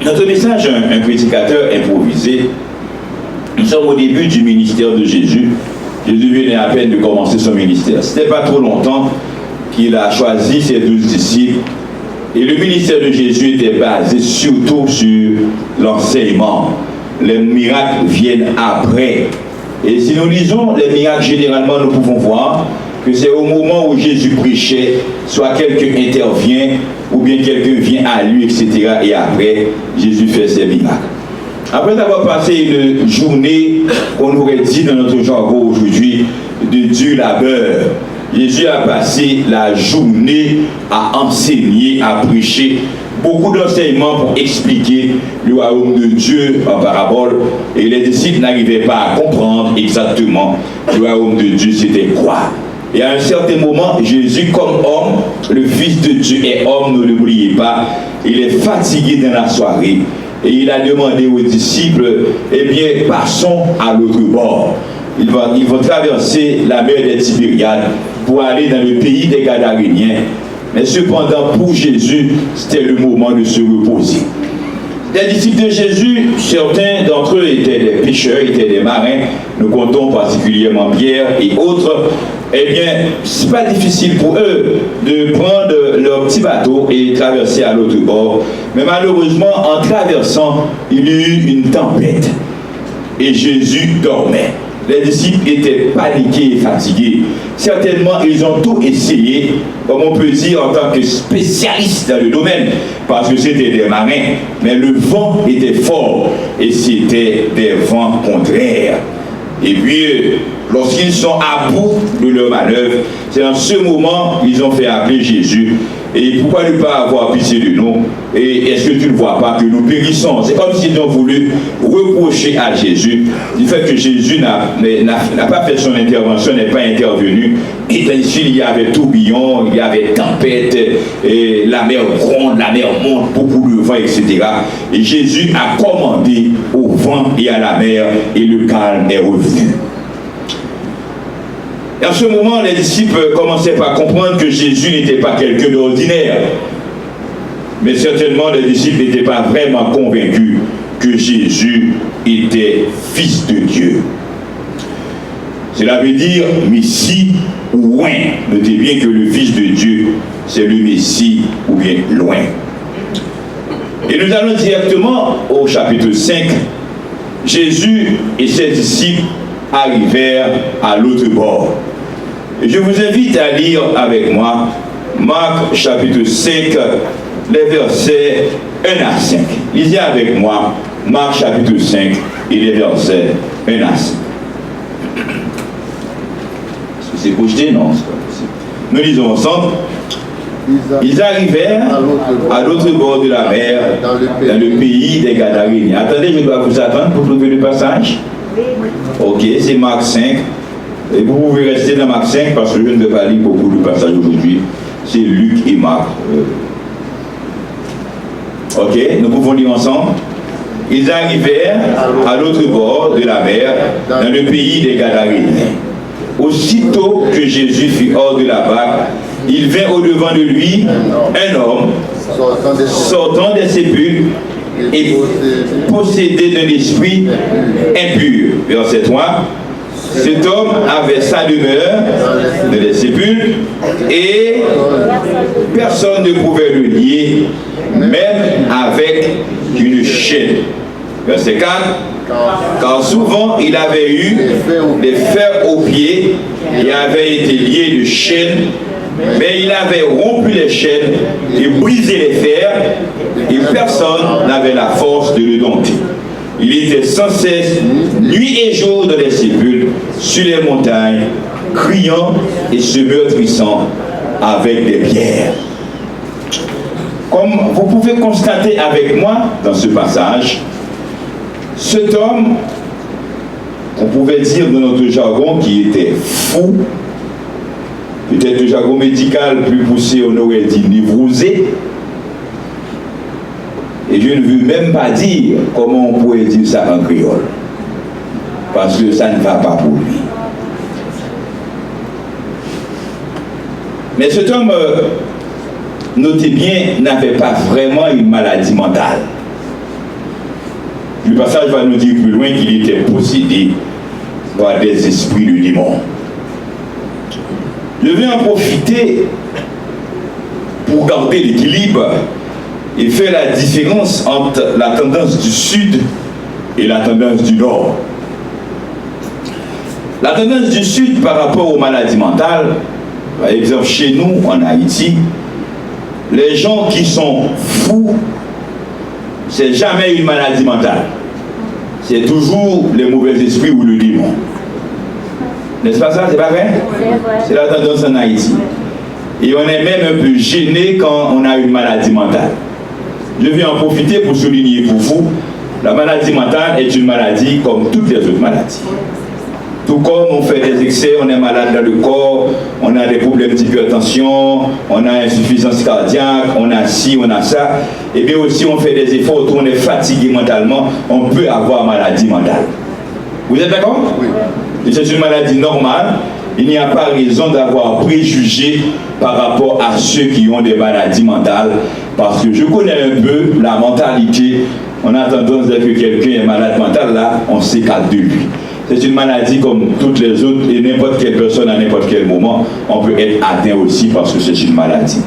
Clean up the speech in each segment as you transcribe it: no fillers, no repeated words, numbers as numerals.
Notre message, un prédicateur improvisé. Nous sommes au début du ministère de Jésus. Jésus venait à peine de commencer son ministère. Ce n'était pas trop longtemps qu'il a choisi ses 12 disciples. Et le ministère de Jésus était basé surtout sur l'enseignement. Les miracles viennent après. Et si nous lisons les miracles, généralement, nous pouvons voir que c'est au moment où Jésus prêchait, soit quelqu'un intervient, ou bien quelqu'un vient à lui, etc. Et après, Jésus fait ses miracles. Après avoir passé une journée, on aurait dit dans notre jargon aujourd'hui, de dur labeur, Jésus a passé la journée à enseigner, à prêcher, beaucoup d'enseignements pour expliquer le royaume de Dieu en parabole. Et les disciples n'arrivaient pas à comprendre exactement le royaume de Dieu, c'était quoi. Et à un certain moment, Jésus, comme homme, le Fils de Dieu est homme, ne l'oubliez pas, il est fatigué dans la soirée. Et il a demandé aux disciples, eh bien, passons à l'autre bord. Ils vont traverser la mer des Tibériades pour aller dans le pays des Gadaréniens. Mais cependant, pour Jésus, c'était le moment de se reposer. Les disciples de Jésus, certains d'entre eux étaient des pêcheurs, étaient des marins. Nous comptons particulièrement Pierre et autres. Eh bien, ce n'est pas difficile pour eux de prendre leur petit bateau et traverser à l'autre bord. Mais malheureusement, en traversant, il y eut une tempête. Et Jésus dormait. Les disciples étaient paniqués et fatigués. Certainement, ils ont tout essayé, comme on peut dire, en tant que spécialistes dans le domaine, parce que c'était des marins. Mais le vent était fort et c'était des vents contraires. Et puis, lorsqu'ils sont à bout de leur manœuvre, c'est en ce moment qu'ils ont fait appeler Jésus. Et pourquoi ne pas avoir pitié de nous? Et est-ce que tu ne vois pas que nous périssons? C'est comme s'ils ont voulu reprocher à Jésus du fait que Jésus n'a pas fait son intervention, n'est pas intervenu. Et ici, il y avait tourbillon, il y avait tempête, et la mer gronde, la mer monte, beaucoup de vent, etc. Et Jésus a commandé au vent et à la mer, et le calme est revenu. Et en ce moment, les disciples commençaient par comprendre que Jésus n'était pas quelqu'un d'ordinaire. Mais certainement, les disciples n'étaient pas vraiment convaincus que Jésus était Fils de Dieu. Cela veut dire Messie ou loin. Notez bien que le Fils de Dieu, c'est le Messie ou bien loin. Et nous allons directement au chapitre 5. Jésus et ses disciples arrivèrent à l'autre bord. Je vous invite à lire avec moi Marc chapitre 5, les versets 1 à 5. Lisez avec moi Marc chapitre 5 et les versets 1 à 5. Est-ce que c'est projeté? Non, c'est pas possible. Nous lisons ensemble. Ils arrivèrent à l'autre bord de la mer, dans le pays des Gadaréniens. Attendez, je dois vous attendre pour trouver le passage. Ok, c'est Marc 5. Et vous pouvez rester dans Marc 5 parce que je ne vais pas lire beaucoup de passages aujourd'hui. C'est Luc et Marc. Ok, nous pouvons lire ensemble. Ils arrivèrent à l'autre bord de la mer, dans le pays des Gadaréniens. Aussitôt que Jésus fut hors de la barque, il vint au-devant de lui un homme sortant des sépulcres et possédé d'un esprit impur. Verset 3. Cet homme avait sa demeure dans les sépulcres et personne ne pouvait le lier, même avec une chaîne. Verset 4. Car souvent il avait eu des fers aux pieds et avait été lié de chaînes, mais il avait rompu les chaînes et brisé les fers et personne n'avait la force de le dompter. Il était sans cesse, nuit et jour, dans les sépulcres, sur les montagnes, criant et se meurtrissant avec des pierres. Comme vous pouvez constater avec moi dans ce passage, cet homme, on pouvait dire dans notre jargon, qui était fou, peut-être le jargon médical plus poussé, on aurait dit névrosé. Et je ne veux même pas dire comment on pourrait dire ça en créole. Parce que ça ne va pas pour lui. Mais cet homme, notez bien, n'avait pas vraiment une maladie mentale. Le passage va nous dire plus loin qu'il était possédé par des esprits de démons. Je vais en profiter pour garder l'équilibre et faire la différence entre la tendance du sud et la tendance du nord. La tendance du sud par rapport aux maladies mentales, par exemple chez nous en Haïti, les gens qui sont fous, c'est jamais une maladie mentale. C'est toujours les mauvais esprits ou le démon. N'est-ce pas ça? C'est pas vrai? C'est la tendance en Haïti. Et on est même un peu gêné quand on a une maladie mentale. Je vais en profiter pour souligner pour vous, la maladie mentale est une maladie comme toutes les autres maladies. Tout comme on fait des excès, on est malade dans le corps, on a des problèmes d'hypertension, on a insuffisance cardiaque, on a ci, on a ça, et bien aussi on fait des efforts, on est fatigué mentalement, on peut avoir maladie mentale. Vous êtes d'accord? Oui. Et c'est une maladie normale, il n'y a pas raison d'avoir préjugé par rapport à ceux qui ont des maladies mentales, parce que je connais un peu la mentalité, on a tendance à dire que quelqu'un est malade mental, là, on s'écarte de lui. C'est une maladie comme toutes les autres et n'importe quelle personne à n'importe quel moment, on peut être atteint aussi parce que c'est une maladie.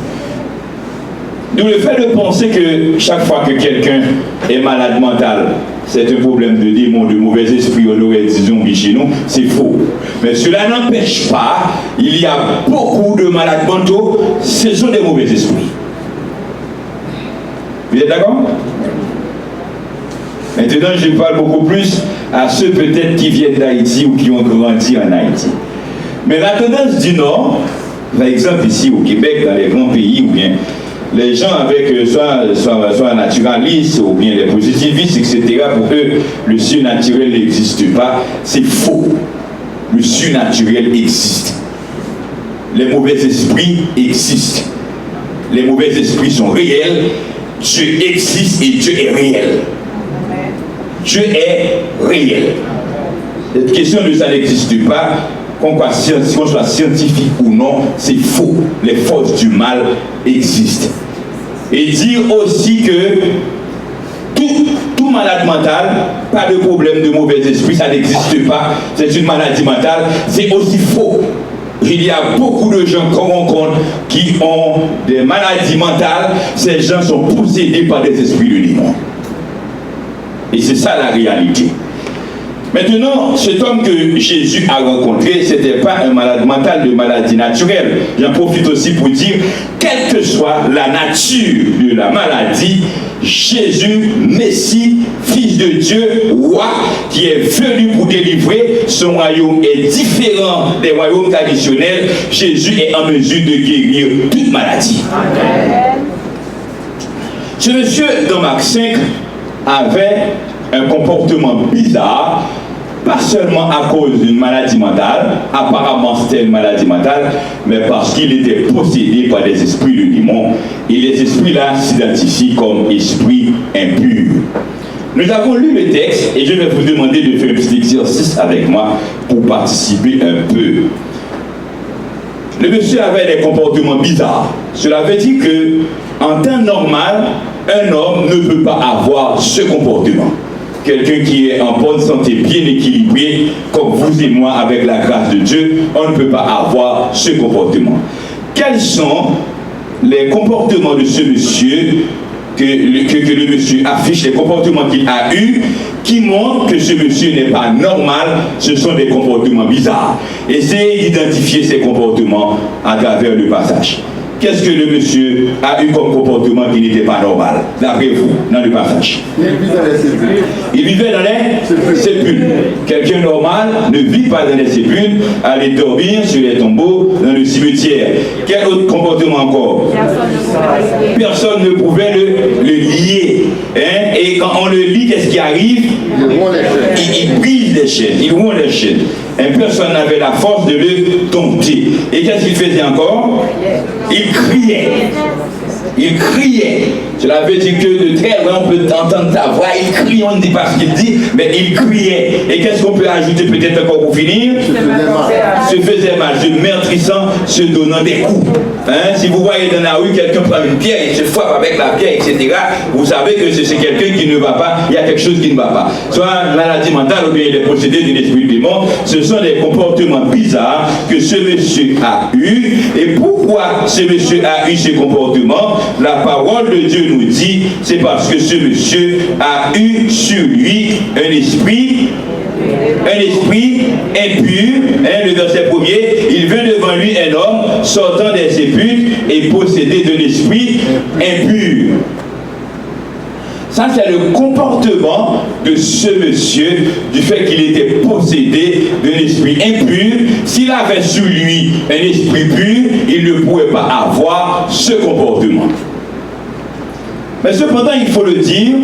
D'où le fait de penser que chaque fois que quelqu'un est malade mental, c'est un problème de démon, de mauvais esprit, on aurait dit zombie chez nous, c'est faux. Mais cela n'empêche pas, il y a beaucoup de malades mentaux, ce sont des mauvais esprits. Vous êtes d'accord? Maintenant, je parle beaucoup plus à ceux peut-être qui viennent d'Haïti ou qui ont grandi en Haïti. Mais la tendance du Nord, par exemple ici au Québec, dans les grands pays, ou bien les gens avec soit naturalistes ou bien les positivistes, etc., pour eux, le surnaturel n'existe pas. C'est faux. Le surnaturel existe. Les mauvais esprits existent. Les mauvais esprits sont réels. Dieu existe et Dieu est réel. Dieu est réel. Cette question de ça n'existe pas, qu'on soit scientifique ou non, c'est faux. Les forces du mal existent. Et dire aussi que tout malade mental, pas de problème de mauvais esprit, ça n'existe pas, c'est une maladie mentale, c'est aussi faux. Il y a beaucoup de gens qu'on rencontre qui ont des maladies mentales, ces gens sont possédés par des esprits de démons. Et c'est ça la réalité. Maintenant, cet homme que Jésus a rencontré, ce n'était pas un malade mental de maladie naturelle. J'en profite aussi pour dire, quelle que soit la nature de la maladie, Jésus, Messie, Fils de Dieu, roi, qui est venu pour délivrer, son royaume est différent des royaumes traditionnels. Jésus est en mesure de guérir toute maladie. Amen. Ce monsieur, dans Marc 5, avait un comportement bizarre, pas seulement à cause d'une maladie mentale, apparemment c'était une maladie mentale, mais parce qu'il était possédé par des esprits de démons, et les esprits-là s'identifient comme esprits impurs. Nous avons lu le texte, et je vais vous demander de faire un petit exercice avec moi pour participer un peu. Le monsieur avait des comportements bizarres. Cela veut dire que, en temps normal, un homme ne peut pas avoir ce comportement. Quelqu'un qui est en bonne santé, bien équilibré, comme vous et moi, avec la grâce de Dieu, on ne peut pas avoir ce comportement. Quels sont les comportements de ce monsieur que le monsieur affiche, les comportements qu'il a eus, qui montrent que ce monsieur n'est pas normal, ce sont des comportements bizarres. Essayez d'identifier ces comportements à travers le passage. Qu'est-ce que le monsieur a eu comme comportement qui n'était pas normal, d'après vous, dans le passage? Il vivait dans les sépulcres. Quelqu'un normal ne vit pas dans les sépulcres, aller dormir sur les tombeaux dans le cimetière. Quel autre comportement encore? Personne ne pouvait le lier. Hein? Et quand on le lit, qu'est-ce qui arrive? Il brise les chaînes, il rompt les chaînes. Et personne n'avait la force de le dompter. Et qu'est-ce qu'il faisait encore? Il criait. il criait. Cela veut dire que de très loin, on peut entendre sa voix, il crie, on ne dit pas ce qu'il dit, mais il criait. Et qu'est-ce qu'on peut ajouter peut-être encore pour finir? Se faisait mal, se meurtrissant, se donnant des coups. Hein? Si vous voyez dans la rue quelqu'un prendre une pierre et se frappe avec la pierre, etc., vous savez que c'est quelqu'un qui ne va pas, il y a quelque chose qui ne va pas. Soit maladie mentale ou bien les procédés de l'esprit démon, ce sont des comportements bizarres que ce monsieur a eu. Et pourquoi ce monsieur a eu ce comportement? La parole de Dieu nous dit, c'est parce que ce monsieur a eu sur lui un esprit impur. Hein, le verset 1er, il vint devant lui un homme sortant des sépulcres et possédé d'un esprit impur. Ça, c'est le comportement de ce monsieur, du fait qu'il était possédé d'un esprit impur. S'il avait sur lui un esprit pur, il ne pouvait pas avoir ce comportement. Mais cependant, il faut le dire,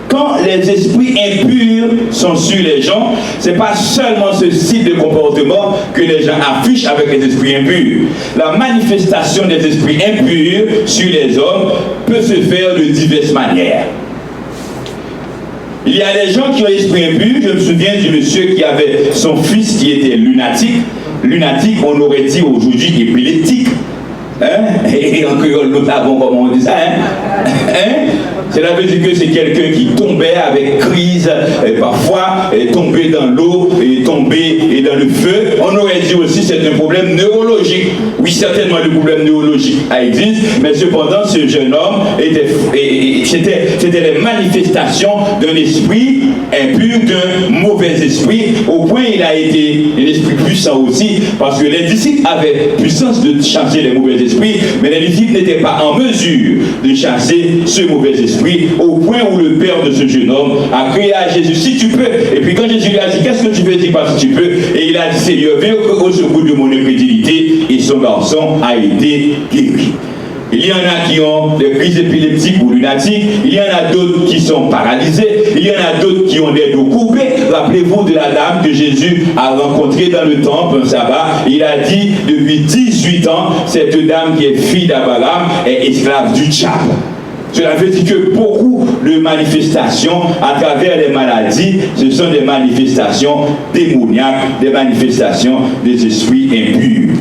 quand les esprits impurs sont sur les gens, ce n'est pas seulement ce type de comportement que les gens affichent avec les esprits impurs. La manifestation des esprits impurs sur les hommes peut se faire de diverses manières. Il y a des gens qui ont l'esprit impur. Je me souviens du monsieur qui avait son fils qui était lunatique. Lunatique, on aurait dit aujourd'hui épileptique. Hein? Et en créole, nous savons comment on dit ça. Hein? Cela veut dire que c'est quelqu'un qui tombait avec crise, et parfois tombé dans l'eau, et tombé dans le feu. On aurait dit aussi que c'est un problème neurologique. Oui, certainement le problème neurologique existe, mais cependant ce jeune homme c'était les manifestations d'un esprit impur, d'un mauvais esprit, au point il a été un esprit puissant aussi, parce que les disciples avaient puissance de chasser les mauvais esprits, mais les disciples n'étaient pas en mesure de chasser ce mauvais esprit, au point où le père de ce jeune homme a crié à Jésus, si tu peux. Et puis quand Jésus lui a dit, qu'est-ce que tu veux dire parce que tu peux? Et il a dit, Seigneur, viens au secours de mon incrédulité, et son garçon a été guéri. Il y en a qui ont des crises épileptiques ou lunatiques, il y en a d'autres qui sont paralysés, il y en a d'autres qui ont des dos coupés. Rappelez-vous de la dame que Jésus a rencontrée dans le temple un sabbat. Il a dit, depuis 18 ans, cette dame qui est fille d'Abraham est esclave du diable. Cela veut dire que beaucoup de manifestations à travers les maladies, ce sont des manifestations démoniaques, des manifestations des esprits impurs.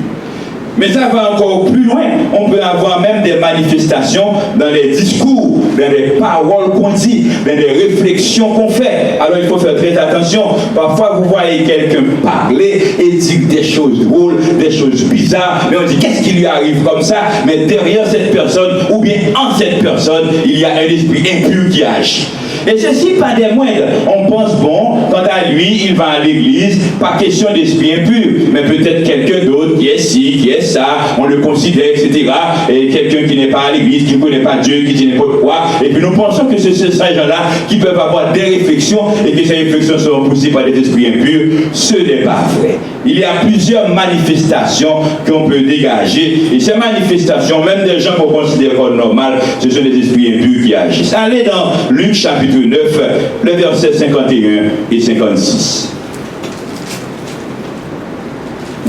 Mais ça va encore plus loin. On peut avoir même des manifestations dans les discours, dans les paroles qu'on dit, dans les réflexions qu'on fait. Alors il faut faire très attention. Parfois vous voyez quelqu'un parler et dire des choses drôles, des choses bizarres, mais on dit qu'est-ce qui lui arrive comme ça? Mais derrière cette personne, ou bien en cette personne, il y a un esprit impur qui agit. Et ceci pas des moindres. On pense, bon, quant à lui, il va à l'église, pas question d'esprit impur, mais peut-être quelqu'un d'autre qui est ci, qui est ça, on le considère, etc. Et quelqu'un qui n'est pas à l'église, qui ne connaît pas Dieu, qui dit n'importe quoi. Et puis nous pensons que c'est ces gens-là qui peuvent avoir des réflexions et que ces réflexions seront poussées par des esprits impurs. Ce n'est pas vrai. Il y a plusieurs manifestations qu'on peut dégager. Et ces manifestations, même des gens qu'on considère comme normales, ce sont des esprits impurs qui agissent. Allez dans Luc chapitre 9, le verset 51 et 56.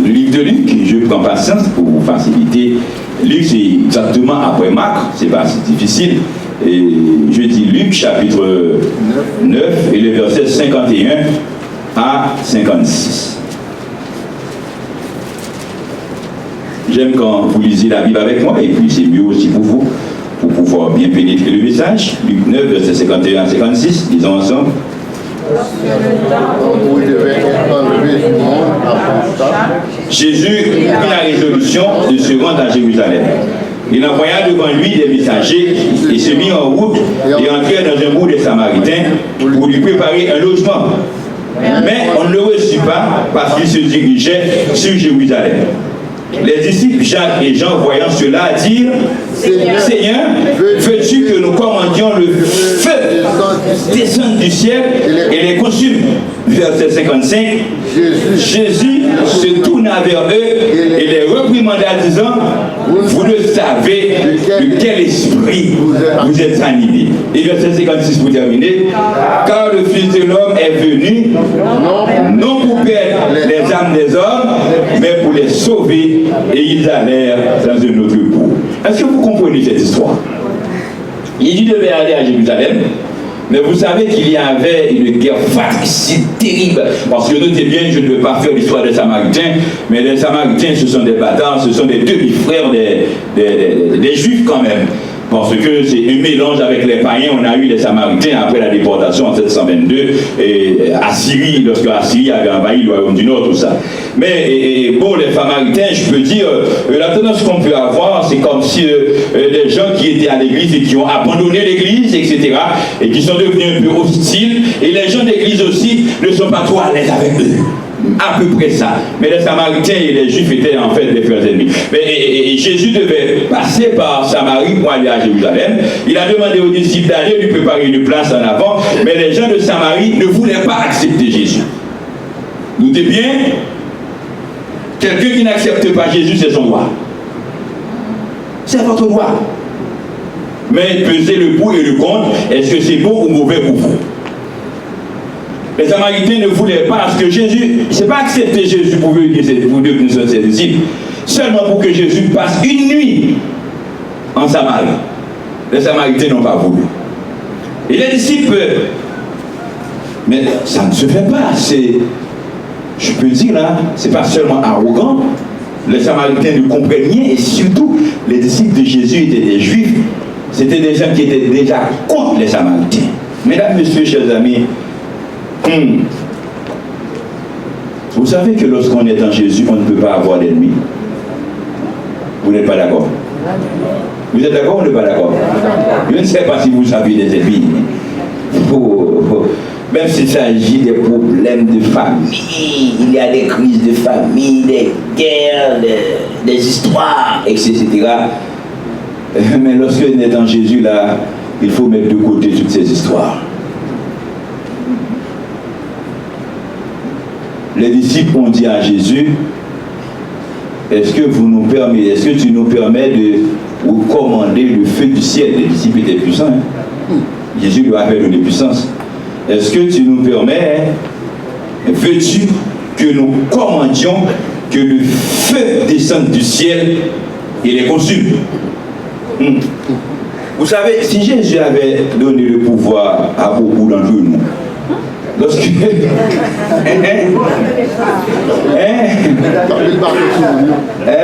Le livre de Luc, je prends patience pour vous faciliter. Luc, c'est exactement après Marc, c'est pas si difficile. Et je dis Luc, chapitre 9, et le verset 51 à 56. J'aime quand vous lisez la Bible avec moi, et puis c'est mieux aussi pour vous, pour pouvoir bien pénétrer le message. Luc 9, verset 51 à 56, lisons ensemble. Jésus prit la résolution de se rendre à Jérusalem. Il envoya devant lui des messagers et se mit en route et entra dans un bourg des Samaritains pour lui préparer un logement. Mais on ne le reçut pas parce qu'il se dirigeait sur Jérusalem. Les disciples Jacques et Jean, voyant cela, dirent, Seigneur, veux-tu que nous commandions le feu descendre du ciel et les consume? Verset 55, Jésus se tourna vers eux et les reprimanda, disant, vous ne savez de quel esprit vous êtes animés. Et verset 56 pour terminer, car le Fils de l'homme est venu non pour perdre les âmes des hommes, mais pour les sauver, et ils allèrent dans un autre bout. Est-ce que vous comprenez cette histoire? Jésus devait aller à Jérusalem. Mais vous savez qu'il y avait une guerre fratricide terrible. Parce que notez bien, je ne veux pas faire l'histoire des Samaritains, mais les Samaritains, ce sont des bâtards, ce sont des demi-frères des Juifs quand même. Parce que c'est un mélange avec les païens. On a eu les Samaritains après la déportation en 722, et Assyrie, lorsque Assyrie avait envahi le royaume du Nord, tout ça. Mais bon, les Samaritains, je peux dire, la tendance qu'on peut avoir, c'est comme si des gens qui étaient à l'église et qui ont abandonné l'église, etc., et qui sont devenus un peu hostiles, et les gens d'église aussi ne sont pas trop à l'aise avec eux. À peu près ça. Mais les Samaritains et les Juifs étaient en fait des frères ennemis. Mais Jésus devait passer par Samarie pour aller à Jérusalem. Il a demandé aux disciples d'aller lui préparer une place en avant, mais les gens de Samarie ne voulaient pas accepter Jésus. Notez bien, quelqu'un qui n'accepte pas Jésus, c'est son droit. C'est votre droit. Mais pesez le pour et le contre, est-ce que c'est bon ou mauvais pour vous? Les Samaritains ne voulaient pas, parce que Jésus, c'est pas accepter Jésus pour devenir ses disciples, seulement pour que Jésus passe une nuit en Samarie. Les Samaritains n'ont pas voulu. Et les disciples, mais ça ne se fait pas, je peux dire là, c'est pas seulement arrogant, les Samaritains ne comprennent rien, et surtout, les disciples de Jésus étaient des Juifs, c'était des gens qui étaient déjà contre les Samaritains. Mesdames, messieurs, chers amis, vous savez que lorsqu'on est en Jésus, on ne peut pas avoir d'ennemis. Vous n'êtes pas d'accord? Vous êtes d'accord ou n'êtes pas d'accord? Je ne sais pas si vous avez des ennemis. Même s'il s'agit des problèmes de famille, il y a des crises de famille, des guerres, des histoires, etc. Mais lorsqu'on est en Jésus, là, il faut mettre de côté toutes ces histoires. Les disciples ont dit à Jésus, est-ce que tu nous permets de vous commander le feu du ciel? Les disciples étaient puissants. Hein? Jésus lui avait donné puissance. Est-ce que tu nous permets, veux-tu que nous commandions que le feu descende du ciel et les consume? Vous savez, si Jésus avait donné le pouvoir à beaucoup d'entre nous,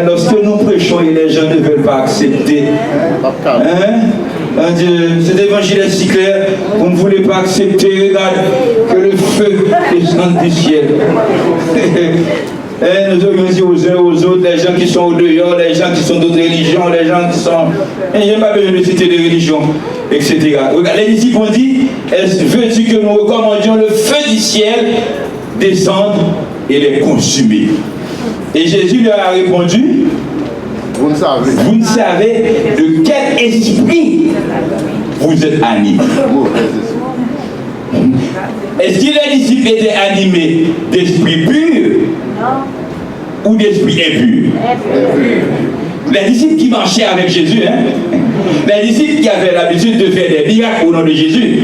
lorsque nous prêchons et les gens ne veulent pas accepter, cet évangile est si clair, vous ne voulez pas accepter, regarde, que le feu descende du ciel. Nous aurions dit aux uns aux autres, les gens qui sont au dehors, les gens qui sont d'autres religions, les gens qui sont... Il n'y a pas besoin de citer des religions, etc. Les disciples ont dit, veux-tu que nous recommandions le feu du ciel descendre et les consumer? Et Jésus leur a répondu, vous ne savez de quel esprit vous êtes animés. Est-ce que les disciples étaient animés d'esprit pur ou d'esprit impur? Les disciples qui marchaient avec Jésus, les disciples qui avaient l'habitude de faire des miracles au nom de Jésus,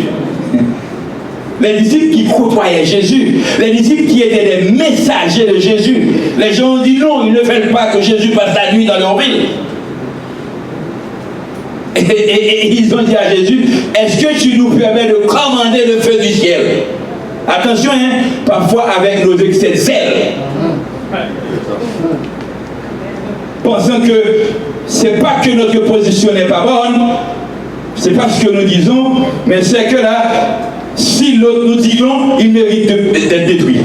les disciples qui côtoyaient Jésus, les disciples qui étaient des messagers de Jésus. Les gens ont dit non, ils ne veulent pas que Jésus passe la nuit dans leur ville. Et ils ont dit à Jésus, est-ce que tu nous permets de commander le feu du ciel? Attention, parfois avec nos excès de zèle. Pensant que c'est pas que notre position n'est pas bonne, c'est pas ce que nous disons, mais c'est que là, si l'autre nous dit non, il mérite d'être détruit.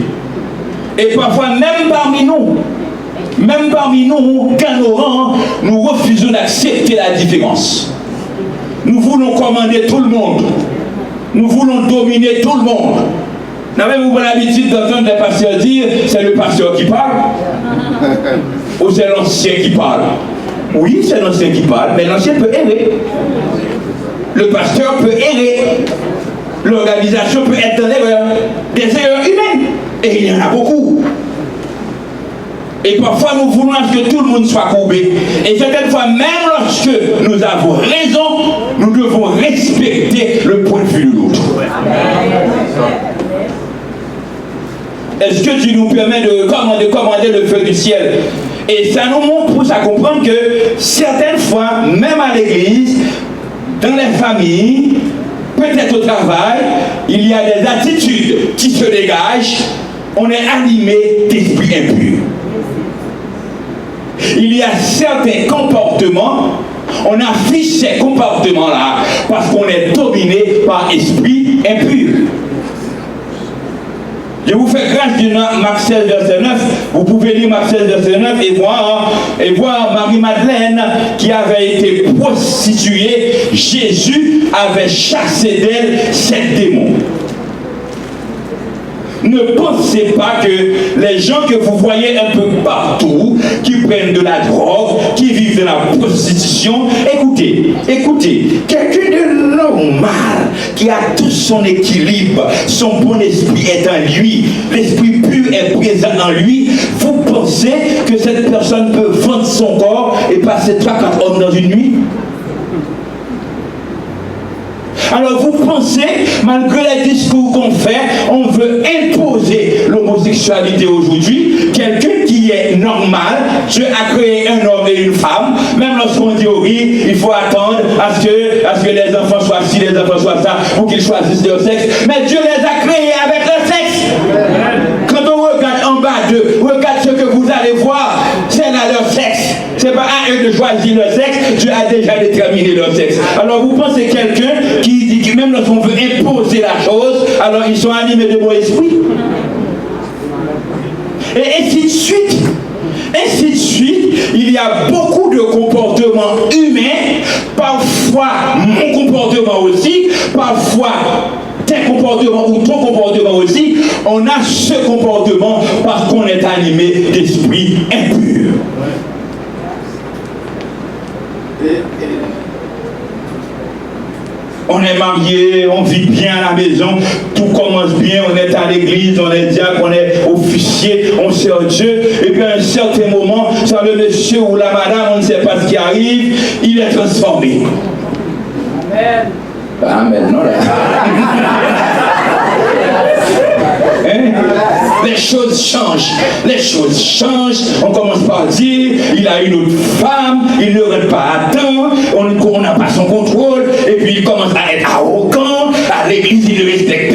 Et parfois, même parmi nous, dans nos rangs, nous refusons d'accepter la différence. Nous voulons commander tout le monde. Nous voulons dominer tout le monde. N'avez-vous pas l'habitude d'entendre des pasteurs dire c'est le pasteur qui parle? Ou c'est l'ancien qui parle? Oui, c'est l'ancien qui parle, mais l'ancien peut errer. Le pasteur peut errer. L'organisation peut être dans l'erreur. Des erreurs humaines. Et il y en a beaucoup. Et parfois nous voulons que tout le monde soit courbé. Et certaines fois, même lorsque nous avons raison, nous devons respecter le point de vue de l'autre. Est-ce que tu nous permets de commander le feu du ciel? Et ça nous montre, pour ça comprendre que certaines fois, même à l'église, dans les familles, peut-être au travail, il y a des attitudes qui se dégagent. On est animé d'esprit impur. Il y a certains comportements, on affiche ces comportements-là parce qu'on est dominé par esprit impur. Je vous fais grâce de Marc 16, verset 9. Vous pouvez lire Marc 16, verset 9 et voir Marie-Madeleine qui avait été prostituée. Jésus avait chassé d'elle 7 démons. Ne pensez pas que les gens que vous voyez un peu partout, qui prennent de la drogue, qui vivent de la prostitution, écoutez, quelqu'un de normal, qui a tout son équilibre, son bon esprit est en lui, l'esprit pur est présent en lui, vous pensez que cette personne peut vendre son corps et passer 3-4 hommes dans une nuit? Alors vous pensez, malgré les discours qu'on fait, on veut imposer l'homosexualité aujourd'hui. Quelqu'un qui est normal, Dieu a créé un homme et une femme, même lorsqu'on dit oui, il faut attendre à ce que les enfants soient ci, les enfants soient ça, pour qu'ils choisissent leur sexe. Mais Dieu les a créés avec leur sexe. Quand on regarde en bas d'eux, regarde ce que vous allez voir, c'est là leur sexe. C'est pas à eux de choisir leur sexe, Dieu a déjà déterminé leur sexe. Alors vous pensez quelqu'un qui dit que même lorsqu'on veut imposer la chose, alors ils sont animés de bon esprit. Et ainsi de suite. Ainsi de suite, il y a beaucoup de comportements humains, parfois mon comportement aussi, parfois tes comportements ou ton comportement aussi, on a ce comportement parce qu'on est animé d'esprit impur. On est marié, on vit bien à la maison, tout commence bien, on est à l'église, on est diacre, on est officier, on sert Dieu, et puis à un certain moment, ça le monsieur ou la madame, on ne sait pas ce qui arrive, il est transformé. Amen. Amen, non là. Hein? Les choses changent, on commence par dire, il a une autre femme, il ne reste pas à temps, on n'a pas son contrôle, et puis il commence à être arrogant, à l'église il ne respecte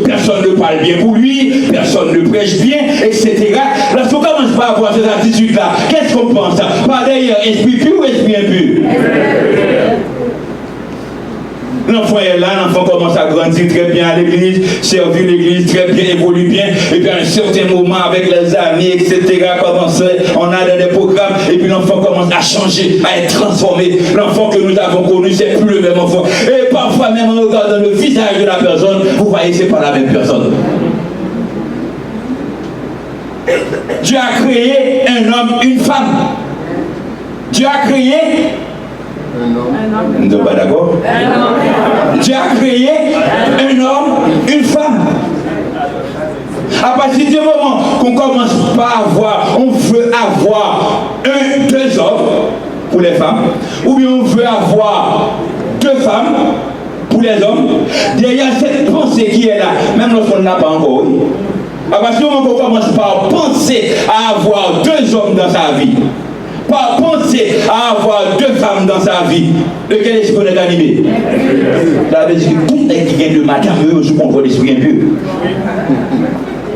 personne ne parle bien pour lui, personne ne prêche bien, etc. Lorsqu'on commence pas à avoir cette attitude-là, qu'est-ce qu'on pense? Par d'ailleurs, esprit pur ou esprit impur? L'enfant est là, l'enfant commence à grandir très bien à l'église, servir l'église très bien, évolue bien, et puis à un certain moment avec les amis, etc., on a dans des programmes, et puis l'enfant commence à changer, à être transformé. L'enfant que nous avons connu, c'est plus le même enfant. Et parfois même en regardant le visage de la personne, vous voyez que ce n'est pas la même personne. Dieu a créé un homme, une femme. Dieu a créé un homme. Vous n'êtes pas d'accord? Dieu a créé un homme, une femme. À partir du moment qu'on commence pas à avoir, on veut avoir 2 hommes pour les femmes, ou bien on veut avoir 2 femmes pour les hommes, derrière cette pensée qui est là, même lorsqu'on n'a pas encore eu. À partir du moment qu'on commence par penser à avoir 2 hommes dans sa vie, par penser à avoir 2 femmes dans sa vie, de quel esprit on est animé? Ça veut dire que tout est qui vient de madame, je comprends l'esprit impur.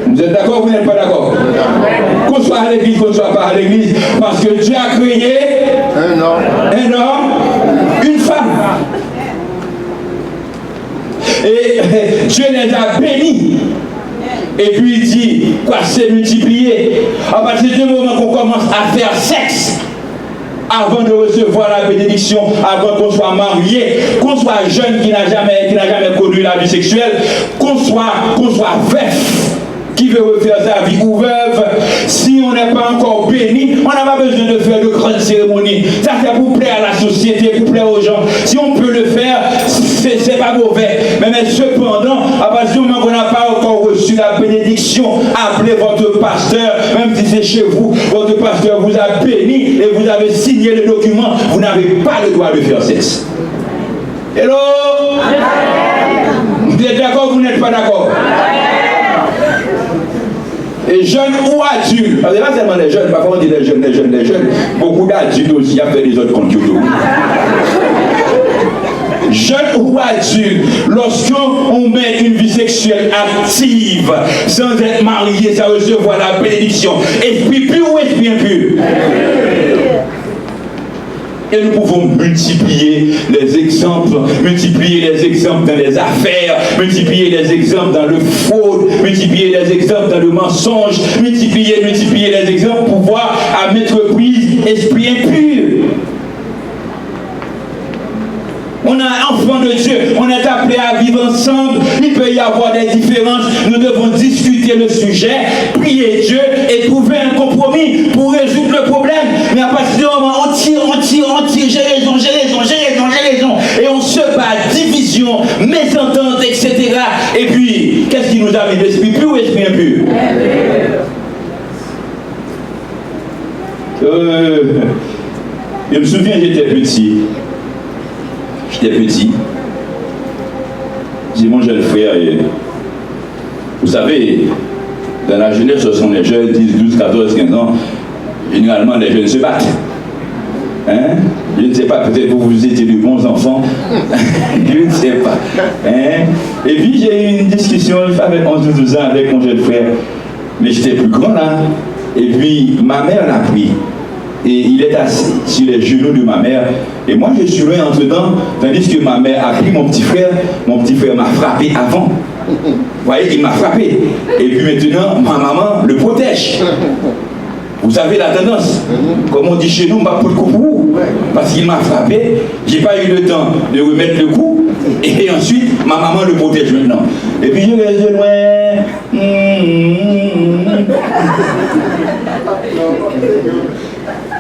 Vous êtes d'accord ou vous n'êtes pas d'accord? Qu'on soit à l'église, qu'on ne soit pas à l'église, parce que Dieu a créé un homme, une femme. Et Dieu les a bénis. Et puis il dit, quoi, c'est multiplié. À partir du moment qu'on commence à faire sexe, avant de recevoir la bénédiction, avant qu'on soit marié, qu'on soit jeune qui n'a jamais connu la vie sexuelle, qu'on soit veuf, qui veut refaire sa vie ou veuve, si on n'est pas encore béni, on n'a pas besoin de faire de grandes cérémonies. Ça c'est pour plaire à la société, pour plaire aux gens. Si on peut le faire, c'est pas mauvais. Mais cependant, à partir du moment qu'on n'a pas encore reçu la bénédiction, appelez votre pasteur, même si c'est chez vous, votre pasteur vous a béni et vous avez signé le document, vous n'avez pas le droit de faire sexe. Hello? Vous êtes d'accord ou vous n'êtes pas d'accord? Et jeunes ou adultes, parce que là seulement les jeunes, parfois on dit les jeunes, beaucoup d'adultes aussi, il y a fait des autres comptes YouTube. ou adulte, lorsqu'on met une vie sexuelle active, sans être marié, ça recevoir la bénédiction. Esprit pur ou esprit impur? Et nous pouvons multiplier les exemples dans les affaires, multiplier les exemples dans le fraude, multiplier les exemples dans le mensonge, multiplier les exemples pour voir à mettre prise esprit impur. On est enfant de Dieu, on est appelé à vivre ensemble, il peut y avoir des différences, nous devons discuter le sujet, prier Dieu et trouver un compromis pour résoudre le problème. Mais à partir du moment où on tire, j'ai raison, et on se bat, division, mésentente, etc. Et puis, qu'est-ce qui nous amène, l'esprit pur ou l'esprit impur? Je me souviens, j'étais petit. J'ai mon jeune frère, et vous savez, dans la jeunesse, ce sont les jeunes, 10, 12, 14, 15 ans, généralement les jeunes se battent. Hein? Je ne sais pas, peut-être que vous étiez de bons enfants, je ne sais pas. Hein? Et puis j'ai eu une discussion, avec 11 ou 12 ans, avec mon jeune frère, mais j'étais plus grand là, et puis ma mère l'a pris. Et il est assis sur les genoux de ma mère. Et moi, je suis loin entre-temps, tandis que ma mère a pris mon petit frère m'a frappé avant. Vous voyez, il m'a frappé. Et puis maintenant, ma maman le protège. Vous savez la tendance. Comme on dit chez nous, on va pour le coup pour vous. Parce qu'il m'a frappé, j'ai pas eu le temps de remettre le coup. Et ensuite, ma maman le protège maintenant. Et puis je reste de loin.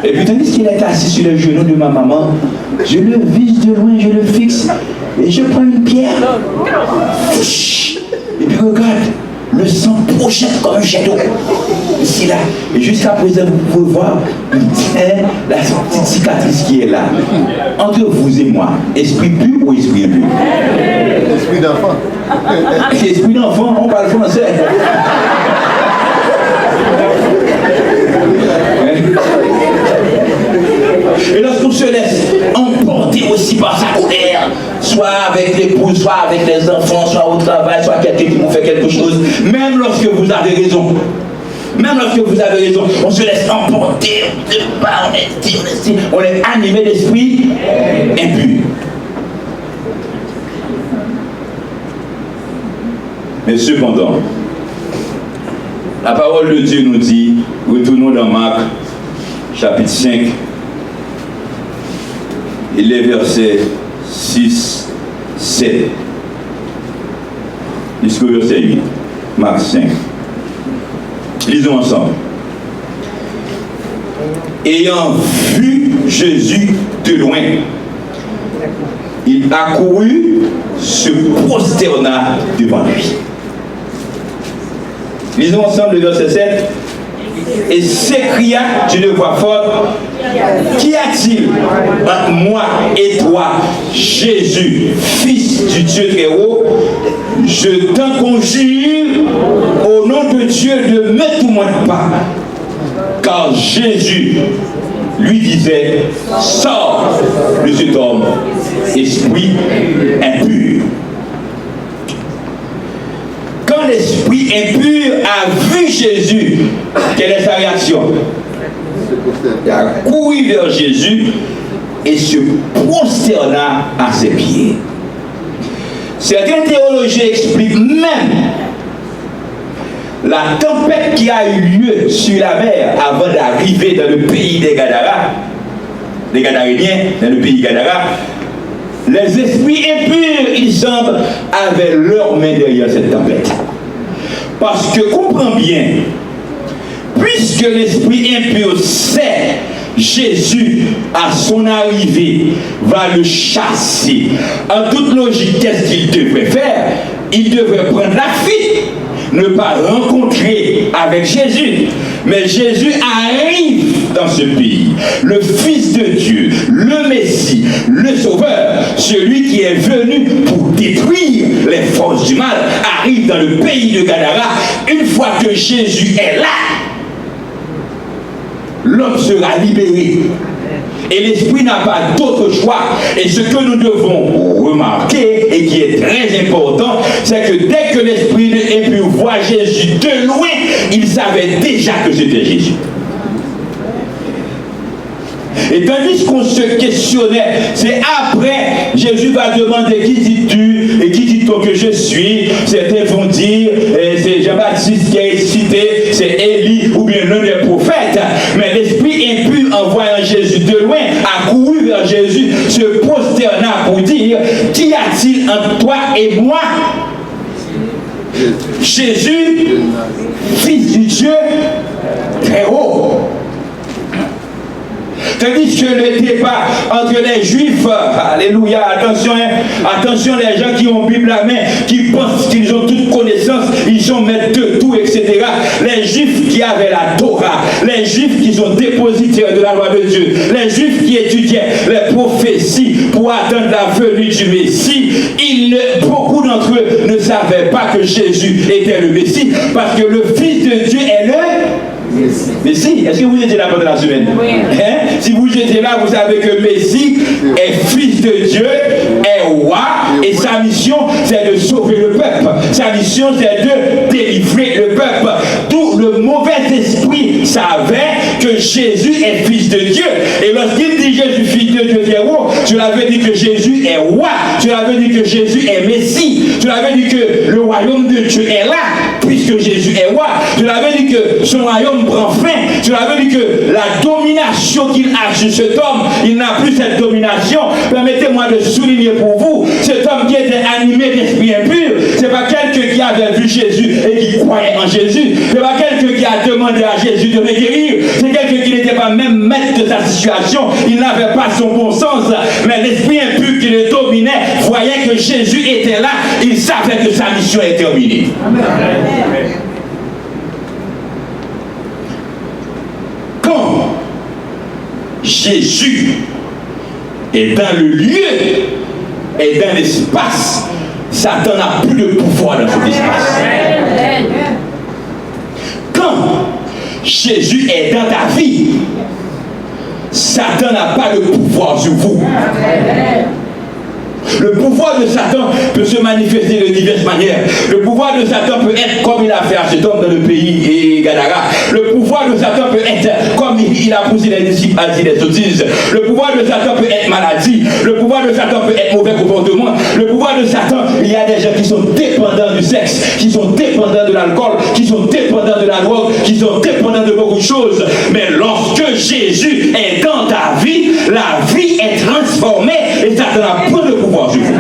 Et puis tandis qu'il est assis sur les genoux de ma maman, je le vise de loin, je le fixe, et je prends une pierre. Et puis regarde, le sang projette comme un jet d'eau. Ici, là. Et jusqu'à présent, vous pouvez voir la petite cicatrice qui est là. Entre vous et moi, esprit pur ou esprit impur? Esprit d'enfant. Esprit d'enfant, on parle français. Et lorsqu'on se laisse emporter aussi par sa colère, soit avec l'épouse, soit avec les enfants, soit au travail, soit quelqu'un qui vous fait quelque chose, même lorsque vous avez raison, on se laisse emporter, on est animé d'esprit impur. Mais cependant, la parole de Dieu nous dit, retournons dans Marc, chapitre 5, et les versets 6, 7, jusqu'au verset 8. Marc 5. Lisons ensemble. Ayant vu Jésus de loin, il accourut, se prosterna devant lui. Lisons ensemble le verset 7. Et s'écria d'une voix forte, qu'y a-t-il entre moi et toi, Jésus, fils du Dieu très haut? Je t'en conjure au nom de Dieu de ne me tourmente pas. Car Jésus lui disait, sors de cet homme, esprit impur. Quand l'esprit impur a vu Jésus, quelle est sa réaction? Il a couru vers Jésus et se prosterna à ses pieds. Certains théologiens expliquent même la tempête qui a eu lieu sur la mer avant d'arriver dans le pays des Gadara, des Gadaréniens, dans le pays Gadara. Les esprits impurs, il semble, avaient leur main derrière cette tempête. Parce que, comprends bien, puisque l'esprit impur sait Jésus, à son arrivée, va le chasser, en toute logique, qu'est-ce qu'il devrait faire? Il devrait prendre la fuite, ne pas rencontrer avec Jésus. Mais Jésus arrive dans ce pays, le Fils de Dieu, le Messie, le Sauveur, celui qui est venu pour détruire les forces du mal, arrive dans le pays de Gadara. Une fois que Jésus est là, l'homme sera libéré. Et l'esprit n'a pas d'autre choix. Et ce que nous devons remarquer, et qui est très important, c'est que dès que l'esprit impur voit Jésus de loin, il savait déjà que c'était Jésus. Et tandis qu'on se questionnait, c'est après, Jésus va demander qui dis-tu et qui dit-on que je suis. Certains vont dire, c'est Jean-Baptiste qui est cité, c'est Élie ou bien l'un des prophètes. Mais l'esprit impur, en voyant Jésus de loin, a couru vers Jésus, se prosterna pour dire, qu'y a-t-il entre toi et moi? Jésus, fils du Dieu très haut. Tandis que le débat entre les Juifs, alléluia, attention les gens qui ont Bible à la main, qui pensent qu'ils ont toute connaissance, ils sont maîtres de tout, etc. Les Juifs qui avaient la Torah, les Juifs qui sont dépositaires de la loi de Dieu, les Juifs qui étudiaient les prophéties pour attendre la venue du Messie, beaucoup d'entre eux ne savaient pas que Jésus était le Messie, parce que le Fils de Dieu est le Messie. Est-ce que vous étiez là pendant la semaine? Oui. Hein? Si vous étiez là, vous savez que Messie est fils de Dieu, est roi, et sa mission, c'est de sauver le peuple. Sa mission, c'est de délivrer le peuple. Tout le mauvais esprit savait que Jésus est fils de Dieu. Et lorsqu'il dit Jésus, fils de Dieu, cela veut dire que Jésus est roi. Cela veut dire que Jésus est Messie. Cela veut dire que le royaume de Dieu est là, puisque Jésus est roi. Cela veut dire que son royaume prend fin. Cela veut dire que la domination qu'il a sur cet homme, il n'a plus cette domination. Permettez-moi de souligner pour vous, cet homme qui était animé d'esprit impur, ce n'est pas quelqu'un qui avait vu Jésus et qui croyait en Jésus. Ce n'est pas quelqu'un qui a demandé à Jésus de le guérir. C'est quelqu'un qui n'était pas même maître de sa situation. Il n'avait pas son bon sens. Mais l'esprit impur qui le dominait voyait que Jésus était là. Il savait que sa mission est terminée. Amen. Quand Jésus est dans le lieu et dans l'espace, Satan n'a plus de pouvoir dans cet espace. Quand Jésus est dans ta vie, Satan n'a pas de pouvoir sur vous. Le pouvoir de Satan peut se manifester de diverses manières. Le pouvoir de Satan peut être comme il a fait à cet homme dans le pays Gadara. Le pouvoir de Satan peut être comme il a poussé les disciples à dire des sottises. Le pouvoir de Satan peut être maladie. Le pouvoir de Satan peut être mauvais comportement. Le pouvoir de Satan, il y a des gens qui sont dépendants du sexe, qui sont dépendants de l'alcool, qui sont dépendants de la drogue, qui sont dépendants de beaucoup de choses. Mais lorsque Jésus est dans ta vie, la vie est transformée et Satan a peu de pouvoir sur vous.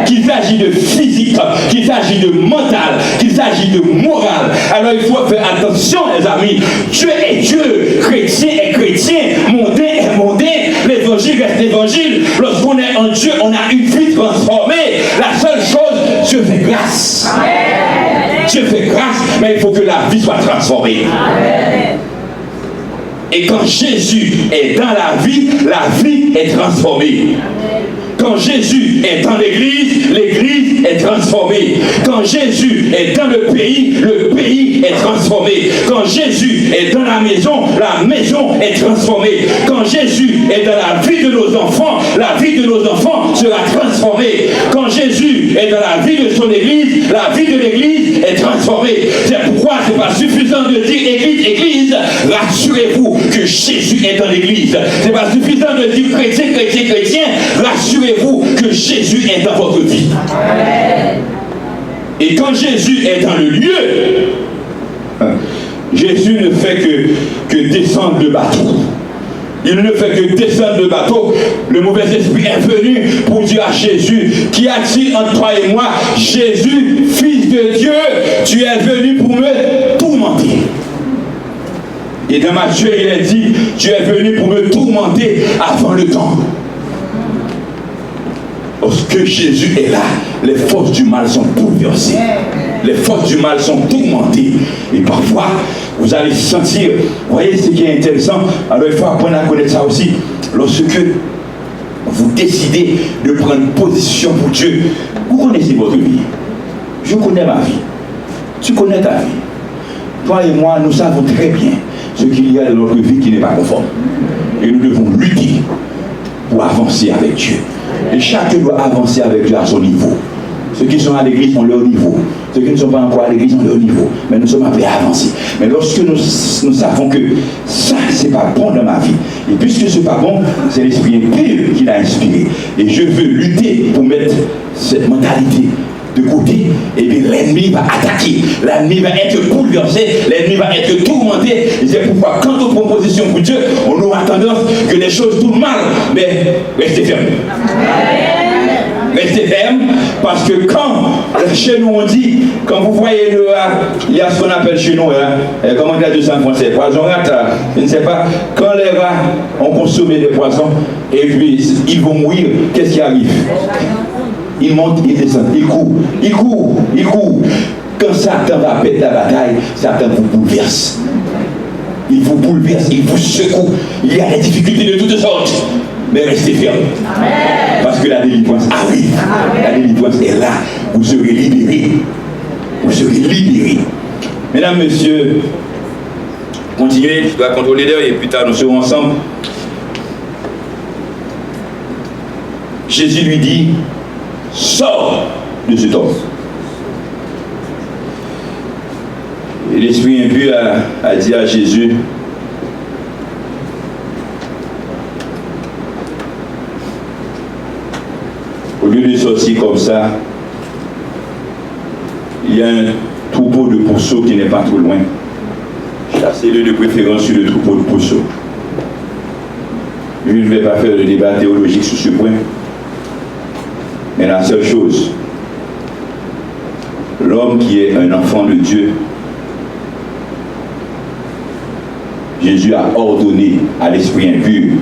Qu'il s'agit de physique, qu'il s'agit de mental, qu'il s'agit de moral. Alors il faut faire attention, les amis. Dieu est Dieu, chrétien est chrétien, mondain est mondain, l'évangile reste l'évangile. Lorsqu'on est en Dieu, on a une vie transformée. La seule chose, Dieu fait grâce. Dieu fait grâce, mais il faut que la vie soit transformée. Et quand Jésus est dans la vie est transformée. Quand Jésus est dans l'église, l'église est transformée. Quand Jésus est dans le pays est transformé. Quand Jésus est dans la maison est transformée. Quand Jésus est dans la vie de nos enfants, la vie de nos enfants sera transformée. Quand Jésus est dans la vie de son église, la vie de l'église est transformée. C'est pourquoi ce n'est pas suffisant de dire église, église. Rassurez-vous que Jésus est dans l'église. Ce n'est pas suffisant de dire chrétien, chrétien, chrétien. Rassurez-vous que Jésus est dans votre vie. Et quand Jésus est dans le lieu, Jésus ne fait que descendre le bateau. Il ne fait que descendre le bateau. Le mauvais esprit est venu pour dire à Jésus, qu'y a-t-il entre toi et moi? Jésus, fils de Dieu, tu es venu pour me tourmenter. Et dans Matthieu, il est dit, tu es venu pour me tourmenter avant le temps. Lorsque Jésus est là, les forces du mal sont bouleversées. Les forces du mal sont tourmentées. Et parfois, vous allez sentir, voyez ce qui est intéressant, alors il faut apprendre à connaître ça aussi. Lorsque vous décidez de prendre position pour Dieu, vous connaissez votre vie. Je connais ma vie. Tu connais ta vie. Toi et moi, nous savons très bien ce qu'il y a dans notre vie qui n'est pas conforme. Et nous devons lutter pour avancer avec Dieu. Et chacun doit avancer avec Dieu à son niveau. Ceux qui sont à l'église ont leur niveau. Ceux qui ne sont pas encore à l'église ont leur niveau. Mais nous sommes appelés à avancer. Mais lorsque nous savons que ça, c'est pas bon dans ma vie, et puisque c'est pas bon, c'est l'esprit impur qui l'a inspiré. Et je veux lutter pour mettre cette mentalité de côté, et bien l'ennemi va attaquer, l'ennemi va être bouleversé, l'ennemi va être tourmenté. Et c'est pourquoi, quant aux propositions pour Dieu, on aura tendance que les choses tournent mal, mais restez ferme. Restez ferme, parce que quand chez nous on dit, quand vous voyez il y a ce qu'on appelle chez nous, comment on dit ça en français, poison rat, je ne sais pas, quand les rats ont consommé des poisons, et puis ils vont mourir, qu'est-ce qui arrive? Ils montent, ils descendent, ils courent. Quand Satan va perdre la bataille, Satan vous bouleverse. Il vous bouleverse, il vous secoue. Il y a des difficultés de toutes sortes. Mais restez ferme. Parce que la délivrance arrive. La délivrance est là. Vous serez libérés. Vous serez libérés. Mesdames, messieurs, continuez. Je dois contrôler l'heure et plus tard nous serons ensemble. Jésus lui dit, sors de cet homme. Et l'esprit impur a dit à Jésus, au lieu de sortir comme ça, il y a un troupeau de pourceaux qui n'est pas trop loin. Chassez-le de préférence sur le troupeau de pourceaux. Je ne vais pas faire de débat théologique sur ce point. Mais la seule chose, l'homme qui est un enfant de Dieu, Jésus a ordonné à l'esprit impur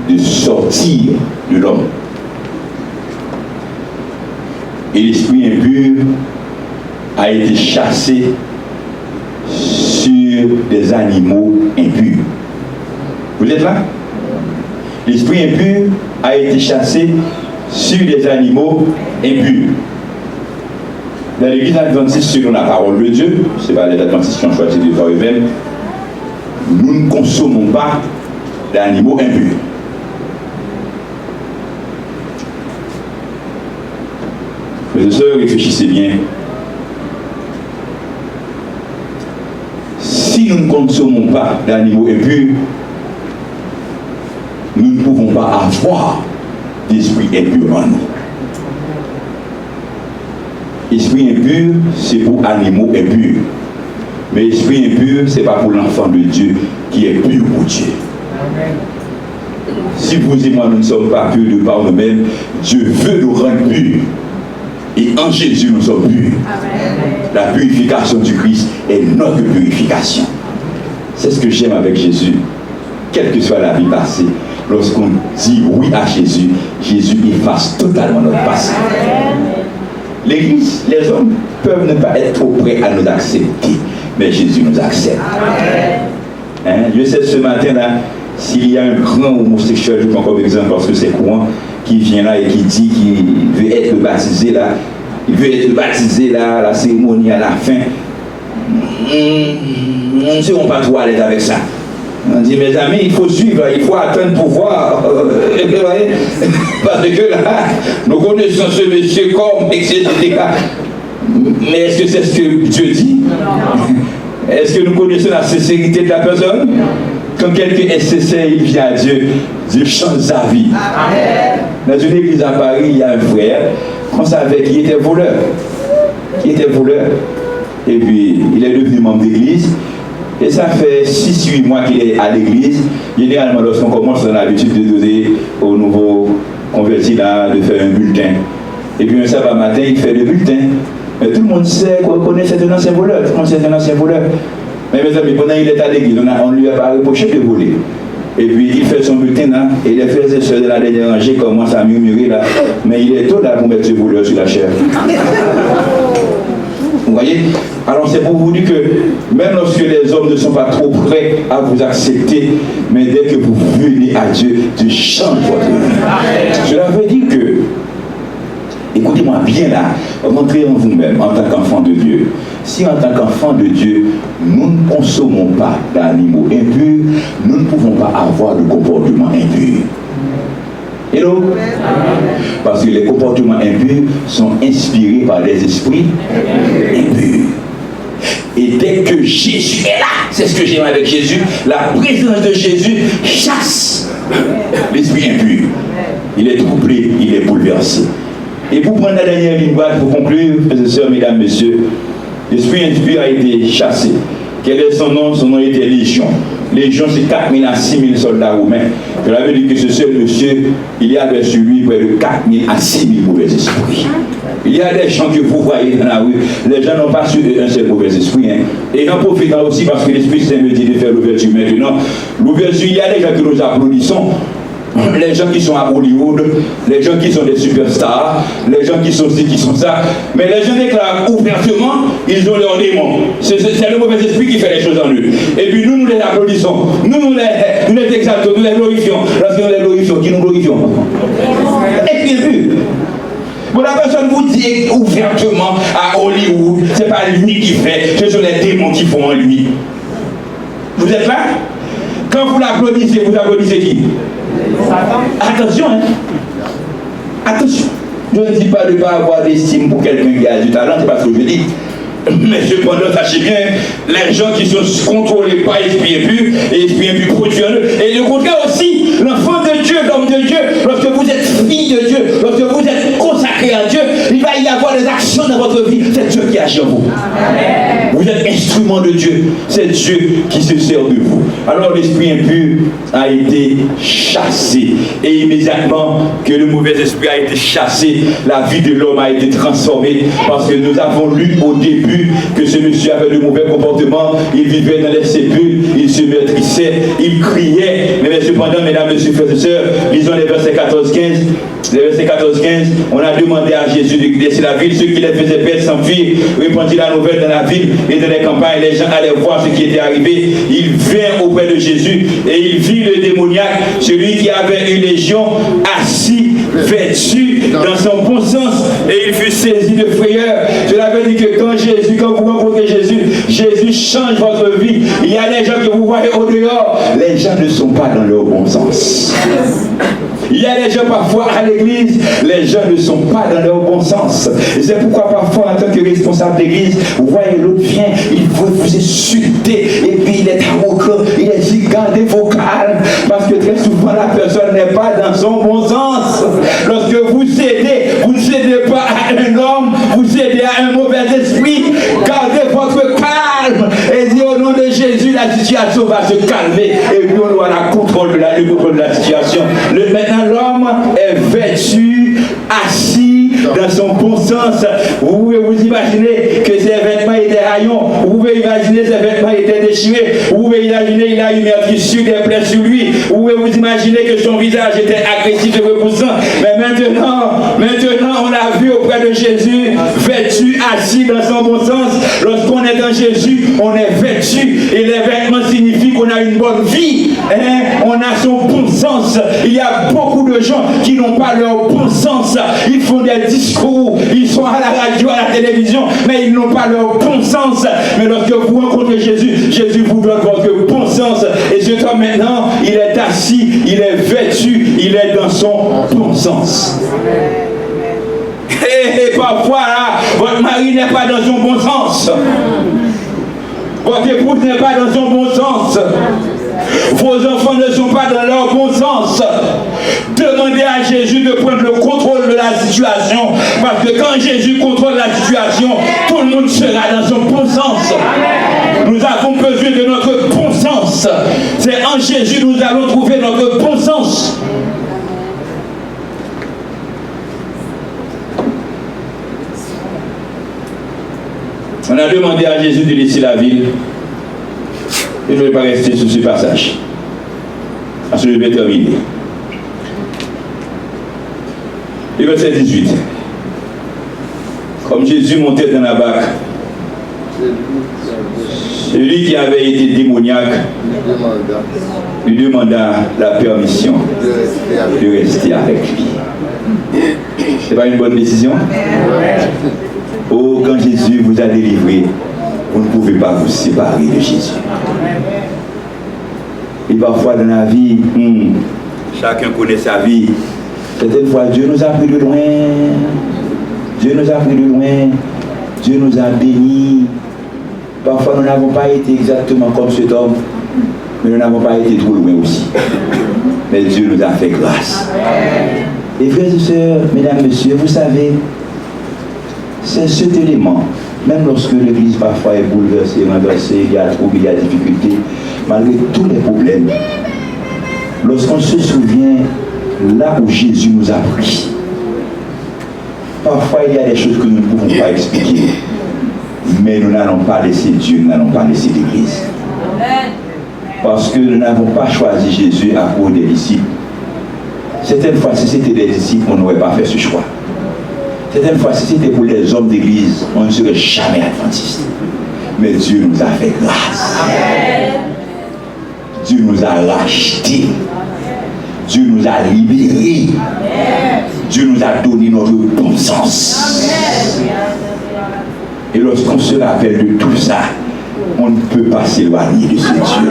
de sortir de l'homme. Et l'esprit impur a été chassé sur des animaux impurs. Vous êtes là? L'esprit impur a été chassé sur des animaux impurs. Dans l'église adventiste, selon la parole de Dieu, ce n'est pas les adventistes qui ont choisi de faire eux-mêmes, nous ne consommons pas d'animaux impurs. Mes sœurs, réfléchissez bien. Si nous ne consommons pas d'animaux impurs, nous ne pouvons pas avoir d'esprit impur en nous. Esprit impur, c'est pour animaux impurs. Mais esprit impur, ce n'est pas pour l'enfant de Dieu qui est pur pour Dieu. Amen. Si vous et moi, nous ne sommes pas purs de par nous-mêmes, Dieu veut nous rendre purs. Et en Jésus, nous sommes purs. Amen. La purification du Christ est notre purification. C'est ce que j'aime avec Jésus. Quelle que soit la vie passée, lorsqu'on dit oui à Jésus, Jésus efface totalement notre passé. L'Église, les hommes peuvent ne pas être trop prêts à nous accepter, mais Jésus nous accepte. Hein? Je sais ce matin-là, s'il y a un grand homosexuel, je prends comme exemple parce que c'est courant, qui vient là et qui dit qu'il veut être baptisé là, il veut être baptisé là, la cérémonie à la fin, nous ne serons pas trop à l'aise avec ça. On dit, mes amis, il faut suivre, il faut attendre pour voir. Parce que là, nous connaissons ce monsieur comme, etc. Mais est-ce que c'est ce que Dieu dit? Est-ce que nous connaissons la sincérité de la personne? Quand quelqu'un est sincère, il vient à Dieu, Dieu change sa vie. Dans une église à Paris, il y a un frère, on savait qu'il était voleur. Et puis, il est devenu membre d'église. Et ça fait 6-8 mois qu'il est à l'église. Généralement, lorsqu'on commence, on a l'habitude de donner aux nouveaux convertis là, de faire un bulletin. Et puis un sabbat matin, il fait le bulletin. Mais tout le monde sait qu'on connaît c'est un ancien voleur. Tout le monde sait c'est un ancien voleur. Mais mes amis, pendant qu'il est à l'église, on lui a pas reproché de voler. Et puis il fait son bulletin là, et les frères et sœurs de la dernière rangée commencent à murmurer là. Mais il est tôt là pour mettre ce voleur sur la chair. Vous voyez? Alors c'est pour vous dire que même lorsque les hommes ne sont pas trop prêts à vous accepter, mais dès que vous venez à Dieu, Dieu change votre vie. Cela veut dire que, écoutez-moi bien là, rentrez en vous-même en tant qu'enfant de Dieu. si en tant qu'enfant de Dieu, nous ne consommons pas d'animaux impurs, nous ne pouvons pas avoir de comportement impur. Hello? Parce que les comportements impurs sont inspirés par des esprits impurs. Et dès que Jésus est là, c'est ce que j'aime avec Jésus, la présence de Jésus chasse l'esprit impur. Il est troublé, il est bouleversé. Et pour prendre la dernière ligne droite, pour conclure, frères et sœurs, mesdames, messieurs, l'esprit impur a été chassé. Quel est son nom? Son nom était Légion. Légion, c'est 4000 à 6000 soldats romains. Cela veut dire que ce seul monsieur, il y avait sur lui près de 4000 à 6000 mauvais esprits. Il y a des gens que vous voyez dans la rue, les gens n'ont pas su un seul mauvais esprit. Hein. Et en profitant aussi, parce que l'Esprit Saint me dit de faire l'ouverture maintenant. L'ouverture, il y a des gens que nous applaudissons. Les gens qui sont à Hollywood, les gens qui sont des superstars, les gens qui sont ci, qui sont ça. Mais les gens déclarent ouvertement, ils ont leurs démons. C'est le mauvais esprit qui fait les choses en eux. Et puis nous les applaudissons. Nous les exaltons, nous les glorifions. Lorsque nous les glorifions, qui nous glorifions? Et puis, bon, la personne vous dit ouvertement à Hollywood, c'est pas lui qui fait, ce sont les démons qui font en lui. Vous êtes là? Quand vous l'applaudissez, vous applaudissez qui? Attention, hein? Attention. Je ne dis pas de ne pas avoir d'estime pour quelqu'un qui a du talent, c'est pas ce que je dis. Mais cependant, sachez bien, les gens qui sont contrôlés par l'esprit impur, et l'esprit impur produit en eux, et le contraire aussi, l'enfant de Dieu, l'homme de Dieu, lorsque vous êtes fille de Dieu, lorsque vous êtes consacré à Dieu, il va y avoir des actions dans votre vie, c'est Dieu qui agit en vous. Amen. Vous êtes instrument de Dieu, c'est Dieu qui se sert de vous. Alors l'esprit impur a été chassé, et immédiatement que le mauvais esprit a été chassé, la vie de l'homme a été transformée, parce que nous avons lu au début que ce monsieur avait de mauvais comportements, il vivait dans les sépulcres, il se meurtrissait, il criait, mais cependant, mesdames, messieurs, frères et sœurs, lisons les versets 14-15. Les versets 14-15, on a demandé à Jésus de laisser la ville, ceux qui les faisaient perdre s'enfuir, répandit la nouvelle dans la ville et dans les campagnes, les gens allaient voir ce qui était arrivé. Il vint auprès de Jésus et il vit le démoniaque, celui qui avait une légion, assis, vêtu dans son bon sens, et il fut saisi de frayeur. Cela veut dire que quand vous rencontrez Jésus, Jésus change votre vie. Il y a des gens que vous voyez au dehors, les gens ne sont pas dans leur bon sens. Il y a des gens parfois à l'église, les gens ne sont pas dans leur bon sens. Et c'est pourquoi parfois en tant que responsable d'église, vous voyez l'autre vient, il veut vous insulter, et puis il est arrogant, il est dit gardez vos calmes, parce que très souvent la personne n'est pas dans son bon sens. Lorsque vous cédez, vous ne cédez pas à un homme, vous cédez à un mauvais esprit, gardez votre calme, et dit au nom de Jésus, la situation va se calmer, et puis on aura le contrôle de la situation. Maintenant, l'homme est vêtu, assis dans son bon sens. Vous pouvez vous imaginer que ses vêtements étaient haillons. Vous pouvez imaginer ses vêtements étaient déchirés. Vous pouvez imaginer qu'il a une meurtrissure, des plaies sur lui. Vous pouvez vous imaginer que son visage était agressif et repoussant. Mais maintenant, on l'a vu auprès de Jésus, vêtu, assis dans son bon sens. Lorsqu'on est dans Jésus, on est vêtu. Et les vêtements signifient qu'on a une bonne vie. Hein? On a son bon sens. Il y a beaucoup de gens qui n'ont pas leur bon sens. Ils font des discours, ils sont à la radio, à la télévision, mais ils n'ont pas leur bon sens. Mais lorsque vous rencontrez Jésus, Jésus vous donne votre bon sens. Et ce temps maintenant, il est assis, il est vêtu, il est dans son bon sens. Et parfois, là, votre mari n'est pas dans son bon sens. Votre épouse n'est pas dans son bon sens. Vos enfants ne sont pas dans leur bon sens. Demandez à Jésus de prendre le contrôle de la situation. Parce que quand Jésus contrôle la situation, tout le monde sera dans son bon sens. Nous avons besoin de notre bon sens. C'est en Jésus que nous allons trouver notre bon sens. On a demandé à Jésus de laisser la ville. Et je ne vais pas rester sur ce passage. Parce que je vais terminer. Et verset 18. Comme Jésus montait dans la barque, celui qui avait été démoniaque lui demanda la permission de rester avec lui. C'est pas une bonne décision? Oh, quand Jésus vous a délivré, vous ne pouvez pas vous séparer de Jésus. Et parfois dans la vie, chacun connaît sa vie. Certaines fois, Dieu nous a pris de loin. Dieu nous a pris de loin. Dieu nous a bénis. Parfois, nous n'avons pas été exactement comme cet homme, mais nous n'avons pas été trop loin aussi. Mais Dieu nous a fait grâce. Et frères et sœurs, mesdames, messieurs, vous savez, c'est cet élément, même lorsque l'Église parfois est bouleversée, renversée, il y a trouble, il y a difficulté, malgré tous les problèmes, lorsqu'on se souvient là où Jésus nous a pris, parfois il y a des choses que nous ne pouvons pas expliquer, mais nous n'allons pas laisser Dieu, nous n'allons pas laisser l'Église. Parce que nous n'avons pas choisi Jésus à cause des disciples. Certaines fois, si c'était des disciples, on n'aurait pas fait ce choix. Certaines fois, si c'était pour les hommes d'église, on ne serait jamais adventiste. Mais Dieu nous a fait grâce. Dieu nous a rachetés. Dieu nous a libérés. Dieu nous a donné notre bon sens. Et lorsqu'on se rappelle de tout ça, on ne peut pas s'éloigner de ce Dieu.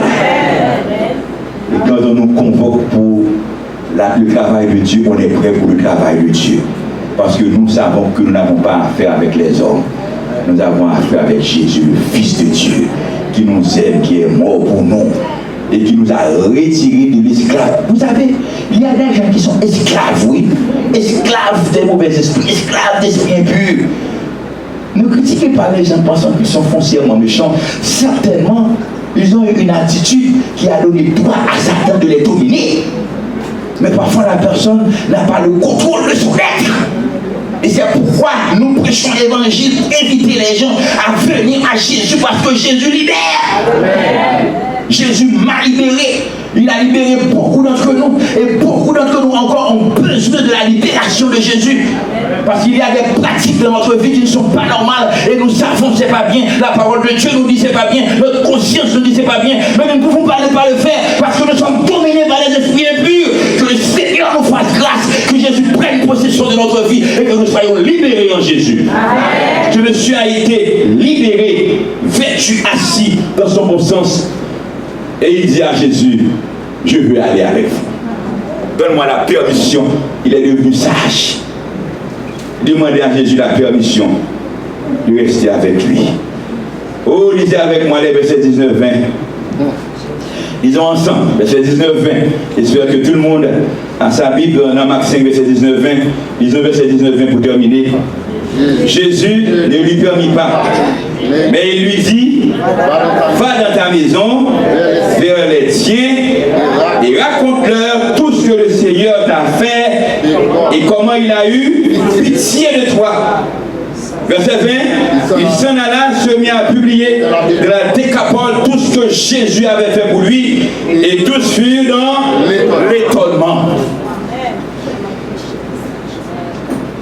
Et quand on nous convoque pour le travail de Dieu, on est prêt pour le travail de Dieu. Parce que nous savons que nous n'avons pas affaire avec les hommes. Nous avons affaire avec Jésus, le Fils de Dieu, qui nous aime, qui est mort pour nous et qui nous a retirés de l'esclave. Vous savez, il y a des gens qui sont esclaves, oui. Esclaves des mauvais esprits, esclaves d'esprits impurs. Ne critiquez pas les gens pensant qu'ils sont foncièrement méchants. Certainement, ils ont eu une attitude qui a donné droit à Satan de les dominer. Mais parfois, la personne n'a pas le contrôle de son être. Et c'est pourquoi nous prêchons l'évangile, inviter les gens à venir à Jésus parce que Jésus libère. Jésus m'a libéré. Il a libéré beaucoup d'entre nous. Et beaucoup d'entre nous encore ont besoin de la libération de Jésus. Parce qu'il y a des pratiques dans notre vie qui ne sont pas normales. Et nous savons que ce n'est pas bien. La parole de Dieu nous dit que ce n'est pas bien. Notre conscience nous dit que ce n'est pas bien. Mais nous ne pouvons pas ne pas le faire. Parce que nous sommes dominés par les esprits impurs. Que le Seigneur nous fasse grâce. Que Jésus prenne possession de notre vie. Et que nous soyons libérés en Jésus. Que le monsieur a été libéré, vêtu, assis dans son bon sens. Et il dit à Jésus, je veux aller avec vous. Donne-moi la permission. Il est devenu sage. Demandez à Jésus la permission de rester avec lui. Oh, lisez avec moi les versets 19-20. Lisons ensemble, versets 19-20. J'espère que tout le monde a sa Bible dans Marc 5, verset 19-20. Lisons verset 19-20 pour terminer. Jésus ne lui permit pas. Mais il lui dit, va dans ta maison, vers les tiens, et raconte-leur tout ce que le Seigneur t'a fait et comment il a eu pitié de toi. Verset 20, il s'en alla, se mit à publier de la Décapole tout ce que Jésus avait fait pour lui, et tous furent dans l'étonnement.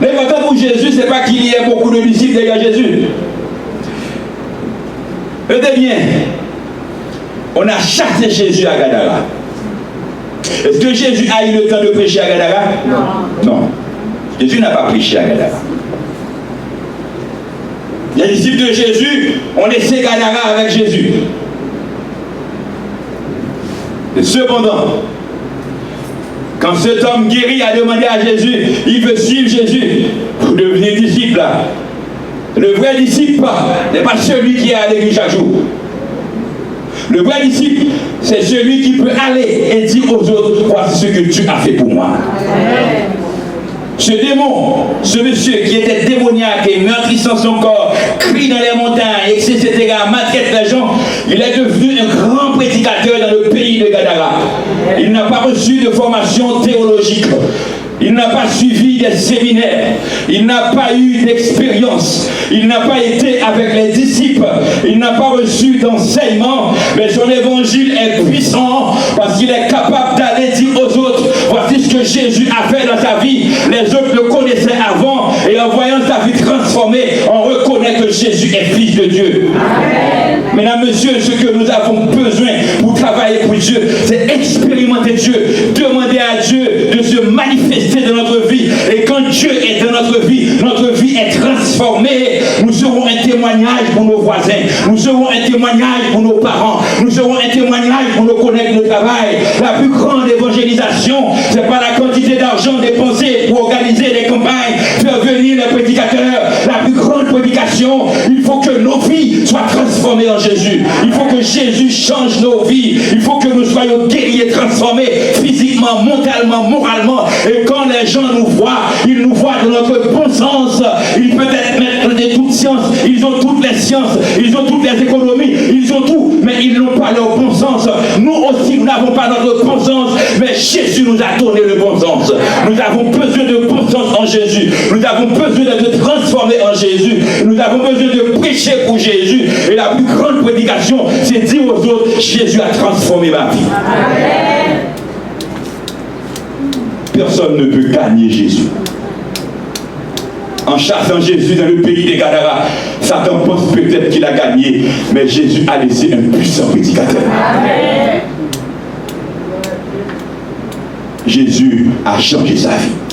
L'important pour Jésus, ce n'est pas qu'il y ait beaucoup de disciples derrière Jésus. Regardez bien, on a chassé Jésus à Gadara. Est-ce que Jésus a eu le temps de prêcher à Gadara? Non. Jésus n'a pas prêché à Gadara. Les disciples de Jésus ont laissé Gadara avec Jésus. Et cependant, quand cet homme guéri a demandé à Jésus, il veut suivre Jésus pour devenir disciple. Le vrai disciple n'est pas celui qui est à l'église chaque jour. Le vrai disciple, c'est celui qui peut aller et dire aux autres, voici ce que tu as fait pour moi. Ce démon, ce monsieur qui était démoniaque et meurtrissant son corps, crie dans les montagnes, etc., maltraite les gens, il est devenu un grand prédicateur dans le pays de Gadara. Il n'a pas reçu de formation théologique. Il n'a pas suivi des séminaires. Il n'a pas eu d'expérience. Il n'a pas été avec les disciples. Il n'a pas reçu d'enseignement. Mais son évangile est puissant parce qu'il est capable d'aller dire aux autres, voici ce que Jésus a fait dans sa vie. Les autres le connaissaient avant et en voyant sa vie transformée, on reconnaît que Jésus est fils de Dieu. Amen. Mesdames, messieurs, ce que nous avons besoin pour travailler pour Dieu, c'est expérimenter Dieu, demander à Dieu de se manifester dans notre vie. Et quand Dieu est dans notre vie est transformé, nous serons intelligents. témoignage pour nos voisins. Nous serons un témoignage pour nos parents. Nous serons un témoignage pour nos collègues de travail. La plus grande évangélisation, ce n'est pas la quantité d'argent dépensé pour organiser des campagnes, faire venir les prédicateurs. La plus grande prédication, il faut que nos vies soient transformées en Jésus. Il faut que Jésus change nos vies. Il faut que nous soyons guéris et transformés physiquement, mentalement, moralement. Et quand les gens nous voient, ils nous voient dans notre bon sens. Ils peuvent être maîtres de toutes sciences. Ils ont toutes les sciences. Ils ont toutes les économies. Ils ont tout. Mais ils n'ont pas leur bon sens. Nous aussi, nous n'avons pas notre bon sens. Mais Jésus nous a donné le bon sens. Nous avons besoin de bon sens en Jésus. Nous avons besoin d'être transformés en Jésus. Nous avons besoin de prêcher pour Jésus. Et la plus grande prédication, c'est dire aux autres, Jésus a transformé ma vie. Amen. Personne ne peut gagner Jésus. En chassant Jésus dans le pays des Gadaras, Satan pense peut-être qu'il a gagné, mais Jésus a laissé un puissant prédicateur. Amen. Jésus a changé sa vie.